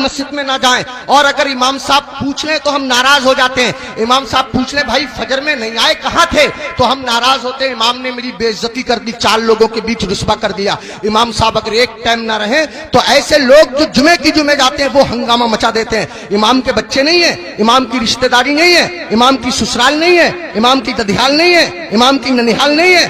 مسجد میں نہ جائیں, اور اگر امام صاحب پوچھ لیں تو ہم ناراض ہو جاتے ہیں. امام صاحب پوچھ لیں بھائی فجر میں نہیں آئے کہاں تھے, تو ہم ناراض ہوتے ہیں, امام نے میری بے عزتی کر دی, 4 لوگوں کے بیچ رسوا کر دیا. امام صاحب اگر ایک ٹائم نہ رہیں تو ایسے لوگ جو جمعے کی جمعے جاتے ہیں وہ ہنگامہ مچا دیتے ہیں. امام کے بچے نہیں ہیں, امام کی رشتہ داری نہیں ہے, امام کی سسرال نہیں ہے, امام کی ددیال نہیں ہے, امام کی ننیحال نہیں ہے,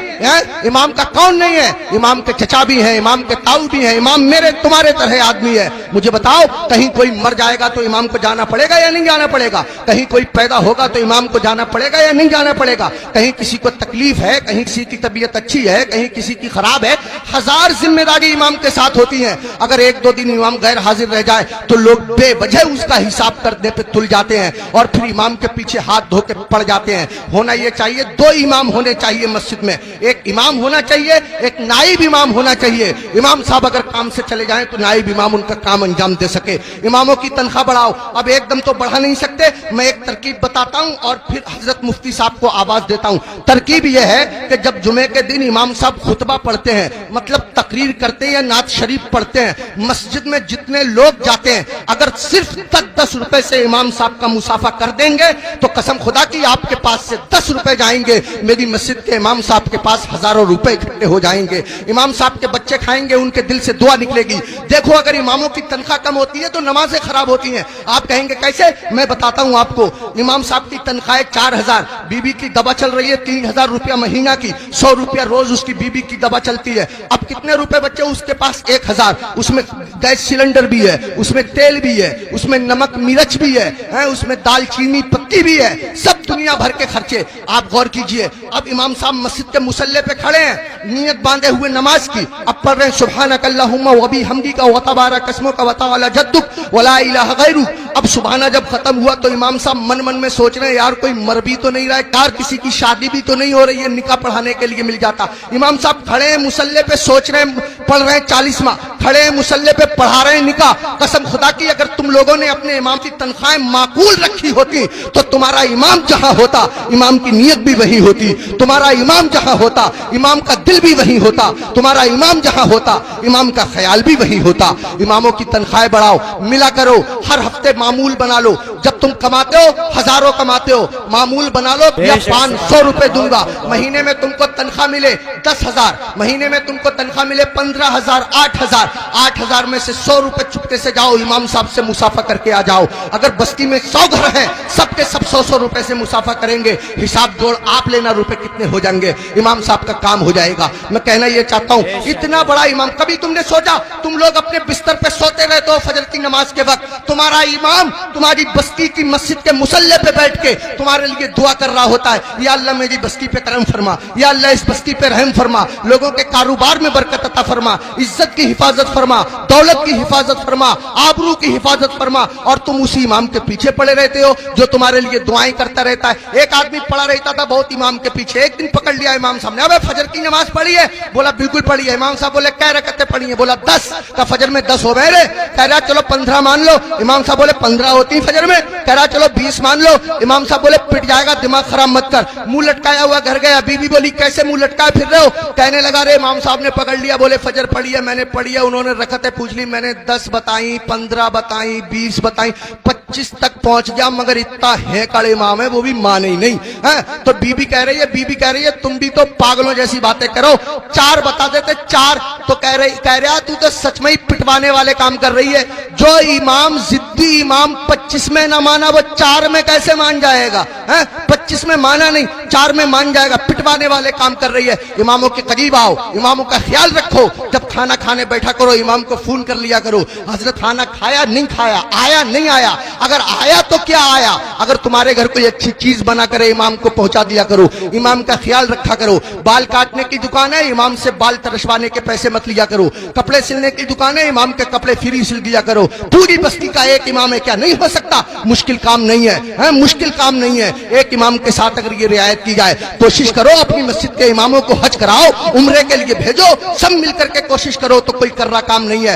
امام کا کون نہیں ہے, امام کے چچا بھی ہیں, امام کے تاؤ بھی ہیں, امام میرے تمہارے طرح آدمی ہے. مجھے بتاؤ کہیں کوئی مر جائے گا تو امام کو جانا پڑے گا یا نہیں جانا پڑے گا؟ کہیں کوئی پیدا ہوگا تو امام کو جانا پڑے گا یا نہیں جانا پڑے گا؟ کہیں کسی کو تکلیف ہے, کہیں کسی کی طبیعت اچھی ہے, کہیں کسی کی خراب ہے, 1000 ذمہ داری امام کے ساتھ ہوتی ہیں. اگر 1-2 دن امام غیر حاضر رہ جائے تو لوگ بے وجہ اس کا حساب کرنے پہ تل جاتے ہیں اور پھر امام کے پیچھے ہاتھ دھو کے پڑ جاتے ہیں. ہونا یہ چاہیے 2 امام ہونے چاہیے مسجد میں, ایک امام ہونا چاہیے, ایک نائب امام ہونا چاہیے. امام صاحب اگر کام سے چلے جائیں تو نائب امام ان کا کام انجام دے سکے. اماموں کی تنخواہ بڑھاؤ. اب ایک دم تو بڑھا نہیں سکتے, میں ایک ترکیب بتاتا ہوں اور پھر حضرت مفتی صاحب کو آواز دیتا ہوں. ترکیب یہ ہے کہ جب جمعے کے دن امام صاحب خطبہ پڑھتے ہیں, مطلب تقریر کرتے ہیں یا نعت شریف پڑھتے ہیں, مسجد میں جتنے لوگ جاتے ہیں اگر صرف 10 روپے سے امام صاحب کا مسافہ کر دیں گے تو قسم خدا کی آپ کے پاس سے 10 روپے جائیں گے, میری مسجد کے امام صاحب کے پاس ہزاروں روپے اکٹھے ہو جائیں گے. امام صاحب کے بچے کھائیں گے, ان کے دل سے دعا نکلے گی. دیکھو اگر اماموں کی تنخواہ کم ہوتی ہے تو نمازیں خراب ہوتی ہیں. آپ کہیں گے کیسے؟ میں بتاتا ہوں آپ کو. امام صاحب کی تنخواہ 4000, بیوی کی دوا چل رہی ہے 3000 روپیہ مہینہ کی, 100 روپیہ روز اس کی بیوی کی دوا چلتی ہے. اب کتنے روپے بچے اس کے پاس؟ 1000. اس میں گیس سلنڈر بھی ہے, اس میں تیل بھی ہے, اس میں نمک مرچ بھی ہے, اس میں دال چینی پتی بھی ہے, سب دنیا بھر کے خرچے. آپ غور کیجئے, اب امام صاحب مسجد کے مصلی پہ کھڑے ہیں نیت باندھے ہوئے نماز کی, اب پڑھ رہے ہیں سبحانک اللہم و بحمدک و تبارک اسمک و تعالی جدک ولا الہ غیرک. اب سبحانہ جب ختم ہوا تو امام صاحب من میں سوچ رہے ہیں یار کوئی مر بھی تو نہیں رہا ہے, یار کسی کی شادی بھی تو نہیں ہو رہی ہے, نکاح پڑھانے کے لیے مل جاتا. امام صاحب کھڑے ہیں مصلی پہ, سوچ رہے ہیں, پڑھ رہے ہیں 40واں, کھڑے ہیں مصلی پہ پڑھا رہے ہیں نکاح. قسم خدا کی اگر تم لوگوں نے اپنے امام کی تنخواہیں معقول رکھی ہوتی تو تمہارا امام جہاں ہوتا امام کی نیت بھی وہی ہوتی, تمہارا امام جہاں ہوتا امام کا دل بھی وہی ہوتا, تمہارا امام جہاں ہوتا امام کا خیال بھی وہی ہوتا. اماموں کی تنخواہیں بڑھاؤ, ملا کرو, ہر ہفتے معمول بنا لو. جب تم کماتے ہو ہزاروں کماتے ہو, معمول بنا لو یا 500 روپے دوں گا, مہینے میں تم کو تنخواہ ملے 10,000, مہینے میں تم کو تنخواہ ملے 15,000, 8,000, 8,000 میں سے 100 روپے چپکے سے جاؤ امام صاحب سے مسافہ کر کے آ جاؤ. اگر بستی میں 100 گھر ہیں سب کے سب 100 روپے سے مسافہ کریں گے, حساب جوڑ آپ لینا روپے کتنے ہو جائیں گے, امام صاحب کا کام ہو جائے گا. میں کہنا یہ چاہتا ہوں اتنا بڑا امام, کبھی تم نے سوچا تم لوگ اپنے بستر پہ سوتے رہتے ہو فجر کی نماز کے وقت, تمہارا امام تمہاری بستی کی مسجد کے مصلی پہ بیٹھ کے تمہارے لیے دعا کر رہا ہوتا ہے, یا اللہ میری بستی پہ کرم فرما, یا اللہ اس بستی پہ رحم فرما, لوگوں کے کاروبار میں برکت عطا فرما, عزت کی حفاظت فرما, دولت کی حفاظت فرما, آبرو کی حفاظت فرما. اور تم اسی امام کے پیچھے پڑے رہتے ہو جو تمہارے لیے دعائیں کرتا رہتا ہے. ایک آدمی پڑا رہتا تھا بہت امام کے پیچھے, ایک دن پکڑ لیا امام صاحب نے, ابے فجر کی نماز پڑھی ہے؟ بولا بالکل پڑھی ہے. امام صاحب بولے کیا رکعتیں پڑھی ہیں؟ بولا 10. کا فجر میں 10 ہو گئے رے. کہہ رہا چلو 15 مان لو. امام صاحب بولے 15 ہوتی ہیں فجر میں. کہہ رہا چلو 20 مان لو. امام صاحب بولے پٹ جائے گا, دماغ خراب مت کر. منہ لٹکایا ہوا گھر گیا, بیوی بولی کیسے منہ لٹکائے پھر رہے ہو؟ کہنے لگا رے امام صاحب نے پکڑ لیا, بولے فجر پڑھی ہے, میں نے پڑھی ہے. انہوں نے رکعتیں پوچھ لی, میں نے 10 بتائیں, 15 بتائیں, 20 بتائیں, 25 تک پہنچ گیا, مگر اتنا ہے کڑے امام ہے وہ بھی مانے ہی نہیں. تو بیوی کہہ رہی ہے تم بھی تو پاگلوں جیسی باتیں کرو, 4 بتا دیتے 4. تو کہہ رہا تو سچ میں ہی پٹوانے والے کام کر رہی ہے. جو امام ضدی امام 25 میں نہ مانا وہ 4 میں کیسے مان جائے گا؟ 25 میں مانا نہیں 4 میں مان جائے گا. پٹوانے والے کام کر رہی ہے. اماموں کے قریب آؤ, اماموں کا خیال رکھو. جب کھانا کھانے بیٹھا کرو امام کو فون کر لیا کرو, حضرت کھانا کھایا نہیں کھایا, آیا نہیں آیا, اگر آیا تو کیا آیا. اگر تمہارے گھر کوئی اچھی چیز بنا کرے امام کو پہنچا دیا کرو, امام کا خیال رکھا کرو. بال کاٹنے کی دکان ہے, امام سے بال ترشوانے کے پیسے مت لیا کرو. کپڑے سلنے کی دکان ہے, امام کے کپڑے فری سل دیا کرو. پوری بستی کا ایک امام ہے, کیا نہیں ہو سکتا؟ مشکل کام نہیں ہے, مشکل کام نہیں ہے. ایک امام کے ساتھ اگر یہ رعایت کی جائے, کوشش کرو اپنی مسجد کے اماموں کو حج کراؤ, عمرے کے لیے بھیجو, سب مل کر کے کوشش کرو, تو کوئی کر رہا کام نہیں ہے.